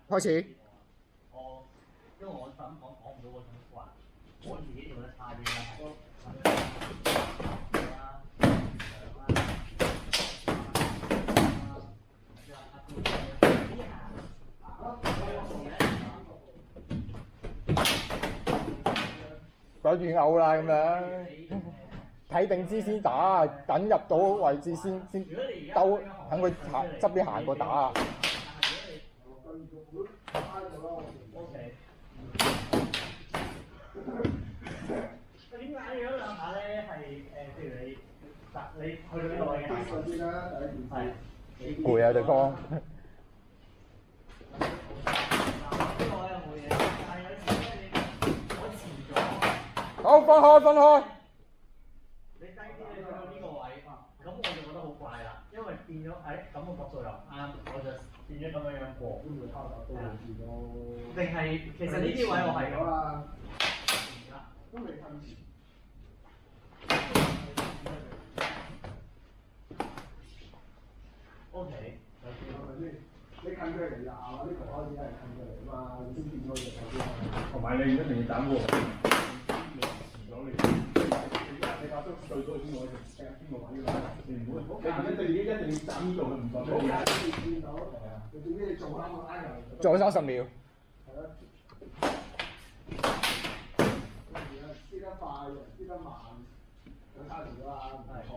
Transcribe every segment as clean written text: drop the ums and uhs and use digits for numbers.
開始。因為我講唔到嗰種話，我自己做得差啲啦。改住嘔啦咁樣，睇定支先打，等入到位置先兜，等佢側邊行過打。點解你嗰兩下咧係譬如你去到呢個位嘅攰啊對方。好，分開。你低啲你去到呢個位，咁我就覺得好怪啦，因為變咗咁個角度又啱，我就變咗咁樣過。定係其實呢啲位我係咁。都未瞓前。O.K. 你近距離打啊，呢個開始係近距離啊嘛，你先變咗隻手機。同埋你一定要斬喎，遲咗你發叔對咗先可以踢邊個位㗎嘛？你唔好，你一定要斬呢度，佢唔錯。好嘅，見到係啊，你總之你做啱個拉球。做30秒。係咯。輸得快，輸得慢，兩差時啦，唔錯。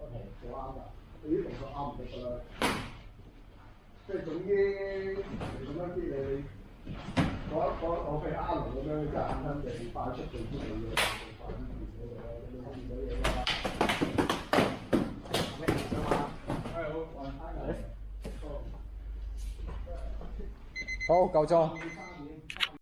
O.K. 做啱㗎，你啲動作啱唔得㗎啦。即係總之，你咁樣啲你我譬如阿龍咁樣，真係肯肯地快速地知你嘅，快啲見到佢，你見到嘢啦。咩嚟㗎嘛？係好，好，夠鐘。